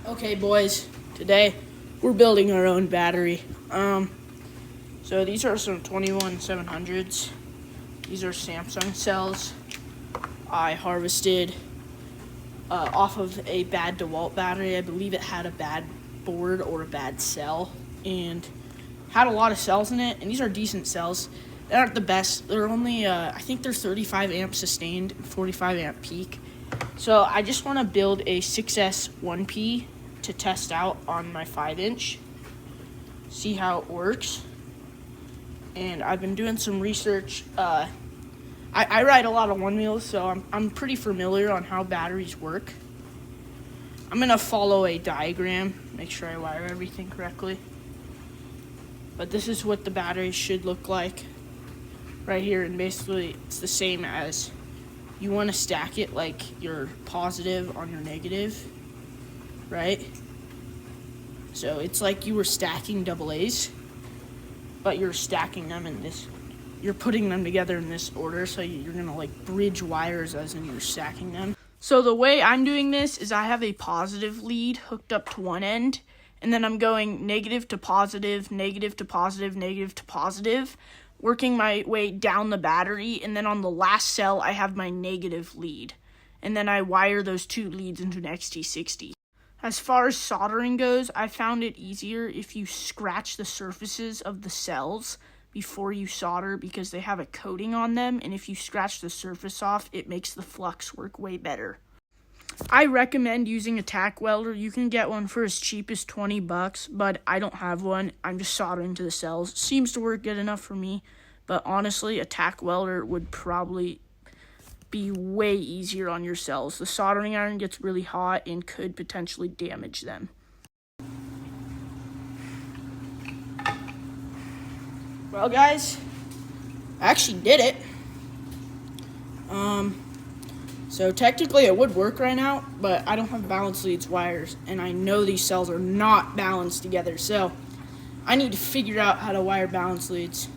Okay, boys, today we're building our own battery. So these are some 21700s. These are Samsung cells I harvested off of a bad DeWalt battery. I believe it had a bad board or a bad cell and had a lot of cells in it. And these are decent cells. They aren't the best. They're only, I think they're 35 amp sustained, 45 amp peak. So I just want to build a 6S 1P to test out on my 5-inch, see how it works. And I've been doing some research. I ride a lot of one wheels, so I'm pretty familiar on how batteries work. I'm gonna follow a diagram, make sure I wire everything correctly. But this is what the battery should look like right here, and basically it's the same as you want to stack it like your positive on your negative, right? So it's like you were stacking AA's, but you're stacking them in this, you're putting them together in this order, so you're gonna like bridge wires as in you're stacking them. So the way I'm doing this is I have a positive lead hooked up to one end, and then I'm going negative to positive, negative to positive, negative to positive, working my way down the battery, and then on the last cell I have my negative lead, and then I wire those two leads into an XT60. As far as soldering goes, I found it easier if you scratch the surfaces of the cells before you solder because they have a coating on them, and if you scratch the surface off, it makes the flux work way better. I recommend using a tack welder. You can get one for as cheap as $20, but I don't have one. I'm just soldering to the cells. Seems to work good enough for me, but honestly, a tack welder would probably be way easier on your cells. The soldering iron gets really hot and could potentially damage them. Well, guys, I actually did it. So technically it would work right now, but I don't have balance leads wires, and I know these cells are not balanced together, so I need to figure out how to wire balance leads.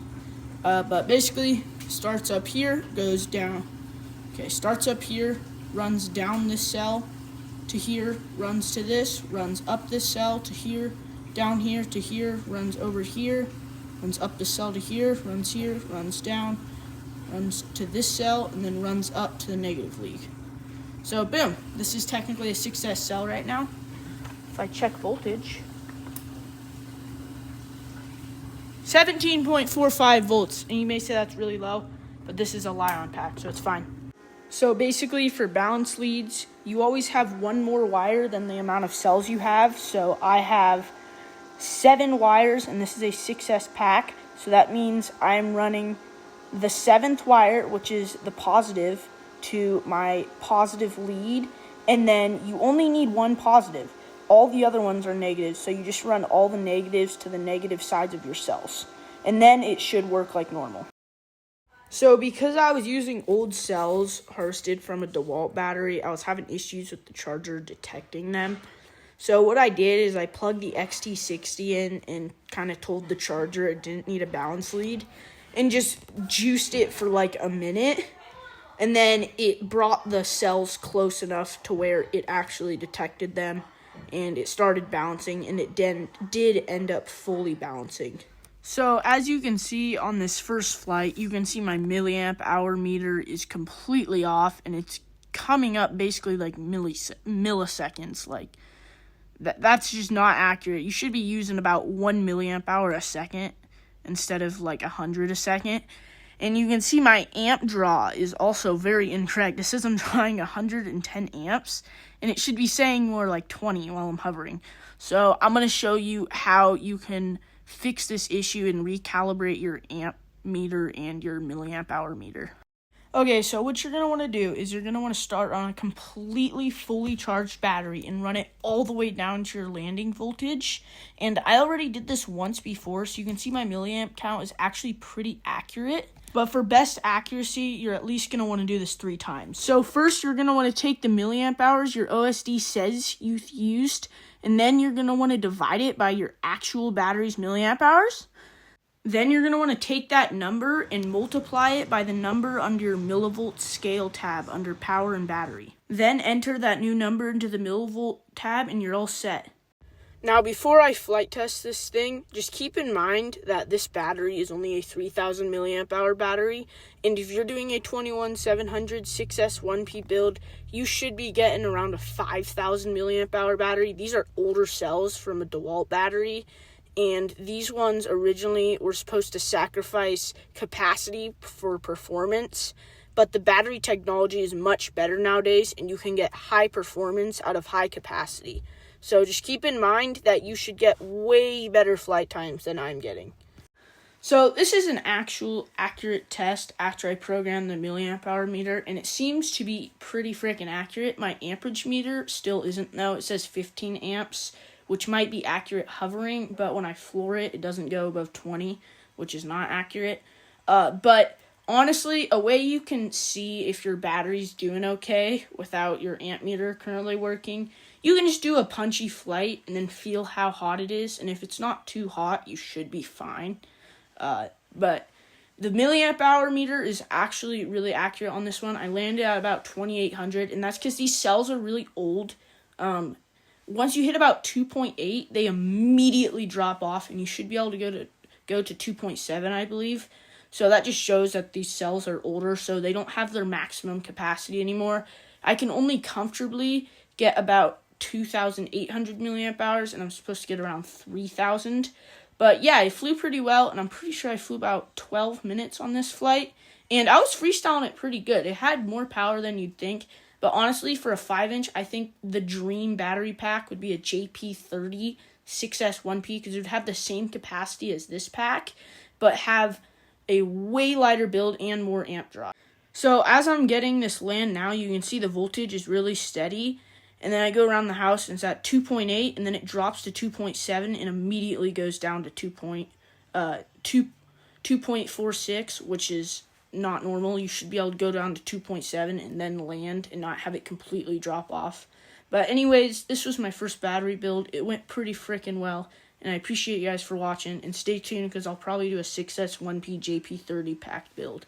But basically, starts up here, goes down. Okay, starts up here, runs down this cell to here, runs to this, runs up this cell to here, down here to here, runs over here, runs up the cell to here, runs down, runs to this cell, and then runs up to the negative lead. So boom, this is technically a 6S cell right now. If I check voltage, 17.45 volts, and you may say that's really low, but this is a Li-on pack, so it's fine. So basically for balance leads, you always have one more wire than the amount of cells you have. So I have 7 wires, and this is a 6S pack, so that means I'm running the 7th wire, which is the positive, to my positive lead, and then you only need one positive. All the other ones are negatives, so you just run all the negatives to the negative sides of your cells, and then it should work like normal. So because I was using old cells harvested from a DeWalt battery, I was having issues with the charger detecting them. So what I did is I plugged the XT60 in and kind of told the charger it didn't need a balance lead, and just juiced it for like a minute, and then it brought the cells close enough to where it actually detected them, and it started balancing, and it did end up fully balancing. So as you can see on this first flight, you can see my milliamp hour meter is completely off, and it's coming up basically like milliseconds. Like that's just not accurate. You should be using about 1 milliamp hour a second instead of like 100 a second. And you can see my amp draw is also very incorrect. It says I'm drawing 110 amps, and it should be saying more like 20 while I'm hovering. So I'm going to show you how you can fix this issue and recalibrate your amp meter and your milliamp hour meter. Okay, so what you're going to want to do is you're going to want to start on a completely fully charged battery and run it all the way down to your landing voltage. And I already did this once before, so you can see my milliamp count is actually pretty accurate. But for best accuracy, you're at least going to want to do this 3 times. So first, you're going to want to take the milliamp hours your OSD says you've used, and then you're going to want to divide it by your actual battery's milliamp hours. Then you're going to want to take that number and multiply it by the number under your millivolt scale tab under power and battery. Then enter that new number into the millivolt tab and you're all set. Now, before I flight test this thing, just keep in mind that this battery is only a 3,000 milliamp hour battery, and if you're doing a 21700 6S1P build, you should be getting around a 5,000 milliamp hour battery. These are older cells from a DeWalt battery, and these ones originally were supposed to sacrifice capacity for performance, but the battery technology is much better nowadays, and you can get high performance out of high capacity. So just keep in mind that you should get way better flight times than I'm getting. So this is an actual accurate test after I programmed the milliamp hour meter, and it seems to be pretty freaking accurate. My amperage meter still isn't though. It says 15 amps, which might be accurate hovering, but when I floor it, it doesn't go above 20, which is not accurate. But honestly, a way you can see if your battery's doing okay without your amp meter currently working, you can just do a punchy flight and then feel how hot it is. And if it's not too hot, you should be fine. But the milliamp hour meter is actually really accurate on this one. I landed at about 2,800, and that's because these cells are really old. Once you hit about 2.8, they immediately drop off, and you should be able to go to 2.7, I believe. So that just shows that these cells are older, so they don't have their maximum capacity anymore. I can only comfortably get about 2,800 milliamp hours, and I'm supposed to get around 3,000. But yeah, I flew pretty well, and I'm pretty sure I flew about 12 minutes on this flight. And I was freestyling it pretty good. It had more power than you'd think. But honestly, for a 5-inch, I think the dream battery pack would be a JP30 6S1P, because it would have the same capacity as this pack, but have a way lighter build and more amp draw. So as I'm getting this land now, you can see the voltage is really steady. And then I go around the house, and it's at 2.8, and then it drops to 2.7 and immediately goes down to 2.46, which is not normal. You should be able to go down to 2.7 and then land and not have it completely drop off. But anyways, this was my first battery build. It went pretty freaking well, and I appreciate you guys for watching. And stay tuned, because I'll probably do a 6S1P JP30 packed build.